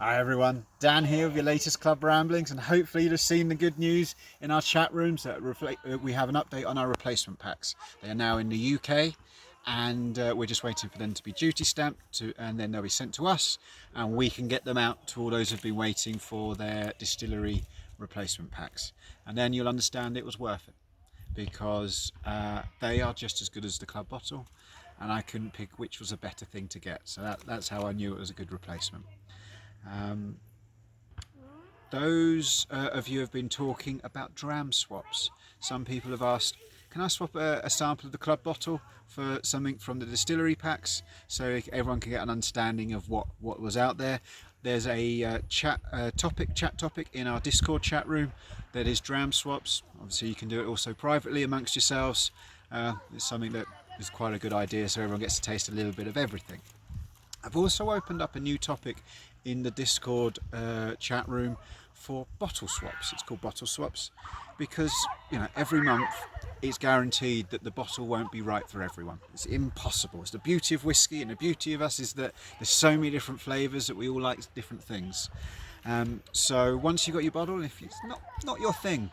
Hi everyone, Dan here with your latest club ramblings, and hopefully you've seen the good news in our chat rooms that we have an update on our replacement packs. They are now in the UK, and we're just waiting for them to be duty stamped and then they'll be sent to us, and we can get them out to all those who've been waiting for their distillery replacement packs. And then you'll understand it was worth it, because they are just as good as the club bottle, and I couldn't pick which was a better thing to get. So that's how I knew it was a good replacement. Um, those of you have been talking about dram swaps. Some people have asked, can I swap a sample of the club bottle for something from the distillery packs, so everyone can get an understanding of what was out there. There's a chat topic in our Discord chat room that is dram swaps. Obviously you can do it also privately amongst yourselves. It's something that is quite a good idea, so everyone gets to taste a little bit of everything. I've also opened up a new topic in the Discord chat room for bottle swaps. It's called bottle swaps because, you know, every month it's guaranteed that the bottle won't be right for everyone. It's impossible. It's the beauty of whiskey, and the beauty of us is that there's so many different flavours that we all like different things. So once you've got your bottle, if it's not your thing,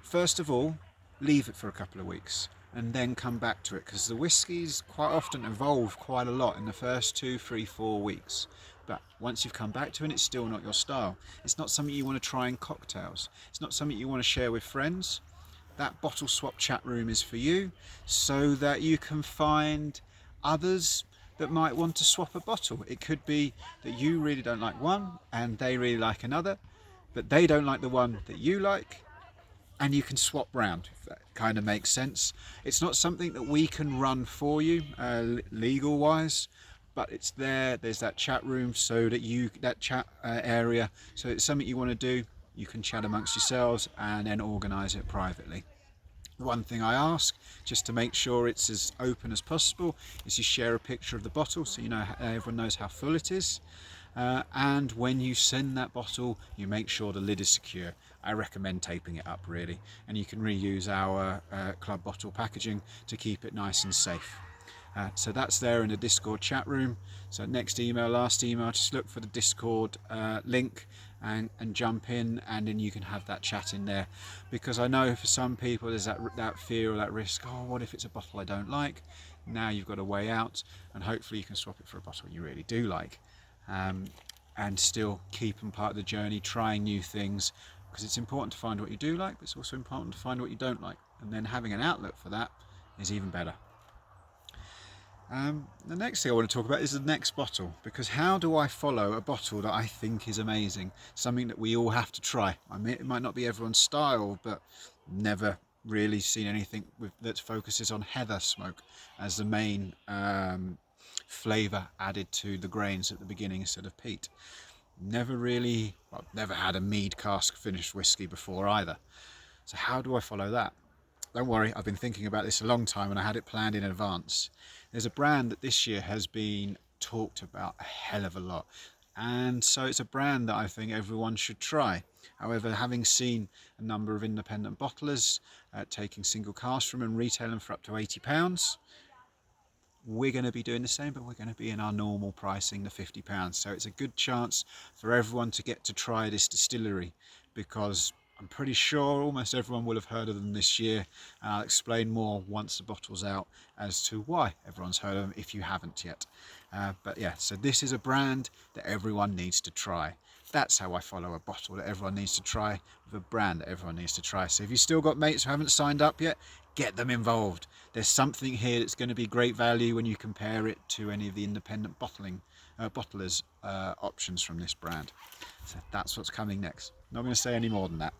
first of all, leave it for a couple of weeks and then come back to it, because the whiskies quite often evolve quite a lot in the first 2, 3, 4 weeks. But once you've come back to it, it's still not your style. It's not something you want to try in cocktails. It's not something you want to share with friends. That bottle swap chat room is for you, so that you can find others that might want to swap a bottle. It could be that you really don't like one and they really like another, but they don't like the one that you like, and you can swap round, if that kind of makes sense. It's not something that we can run for you legal wise, but it's there's that chat room, so that that chat area, so it's something you want to do, you can chat amongst yourselves and then organise it privately. The one thing I ask, just to make sure it's as open as possible, is you share a picture of the bottle, so you know, everyone knows how full it is. And when you send that bottle, you make sure the lid is secure. I recommend taping it up, really, and you can reuse our club bottle packaging to keep it nice and safe. So that's there in the Discord chat room. So next email, last email, just look for the Discord link and jump in, and then you can have that chat in there. Because I know for some people there's that fear or that risk, oh, what if it's a bottle I don't like? Now you've got a way out, and hopefully you can swap it for a bottle you really do like. And still keep them part of the journey, trying new things, because it's important to find what you do like, but it's also important to find what you don't like, and then having an outlet for that is even better. The next thing I want to talk about is the next bottle, because how do I follow a bottle that I think is amazing, something that we all have to try? I mean, it might not be everyone's style, but never really seen anything that focuses on heather smoke as the main flavour added to the grains at the beginning instead of peat. Never had a mead cask finished whiskey before either. So how do I follow that? Don't worry, I've been thinking about this a long time and I had it planned in advance. There's a brand that this year has been talked about a hell of a lot, and so it's a brand that I think everyone should try. However, having seen a number of independent bottlers taking single cask from and retailing for up to £80, we're going to be doing the same, but we're going to be in our normal pricing, the £50. So it's a good chance for everyone to get to try this distillery, because I'm pretty sure almost everyone will have heard of them this year, and I'll explain more once the bottle's out as to why everyone's heard of them if you haven't yet. But yeah, so this is a brand that everyone needs to try. That's how I follow a bottle that everyone needs to try, with a brand that everyone needs to try. So if you've still got mates who haven't signed up yet, get them involved. There's something here that's going to be great value when you compare it to any of the independent bottlers options from this brand. So that's what's coming next. Not going to say any more than that.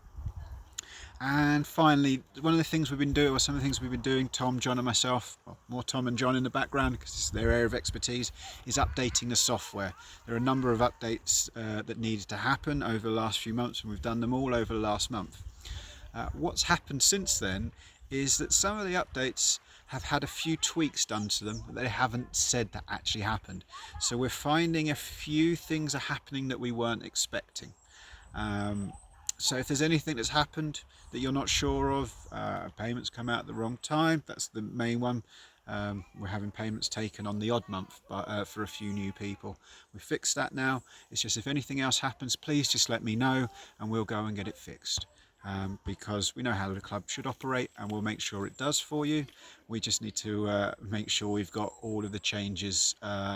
And finally, one of the things we've been doing, or some of the things we've been doing, Tom, John and myself, well, more Tom and John in the background because it's their area of expertise, is updating the software. There are a number of updates that needed to happen over the last few months, and we've done them all over the last month. What's happened since then is that some of the updates have had a few tweaks done to them, but they haven't said that actually happened. So we're finding a few things are happening that we weren't expecting. So if there's anything that's happened that you're not sure of, payments come out at the wrong time, that's the main one. we're having payments taken on the odd month, but for a few new people. We fixed that now. It's just if anything else happens, please just let me know and we'll go and get it fixed. Because we know how the club should operate and we'll make sure it does for you. We just need to make sure we've got all of the changes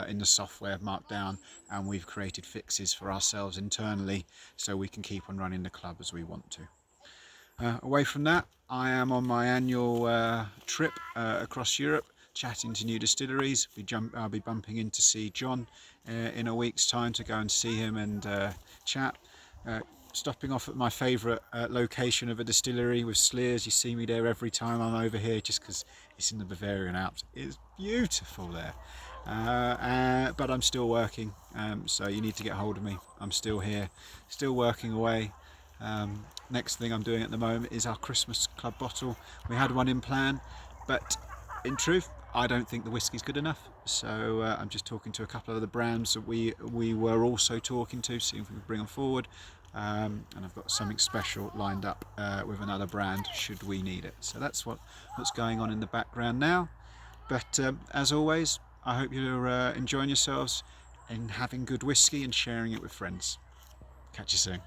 in the software marked down, and we've created fixes for ourselves internally so we can keep on running the club as we want to. Away from that, I am on my annual trip across Europe, chatting to new distilleries. I'll be bumping in to see John in a week's time to go and see him and chat. Stopping off at my favourite location of a distillery with Sleers. You see me there every time I'm over here just because it's in the Bavarian Alps. It's beautiful there. But I'm still working, so you need to get hold of me. I'm still here, still working away. Next thing I'm doing at the moment is our Christmas club bottle. We had one in plan, but in truth I don't think the whiskey's good enough, so I'm just talking to a couple of other brands that we were also talking to, see if we can bring them forward. And I've got something special lined up with another brand should we need it. So that's what's going on in the background now. But as always, I hope you're enjoying yourselves and having good whiskey and sharing it with friends. Catch you soon.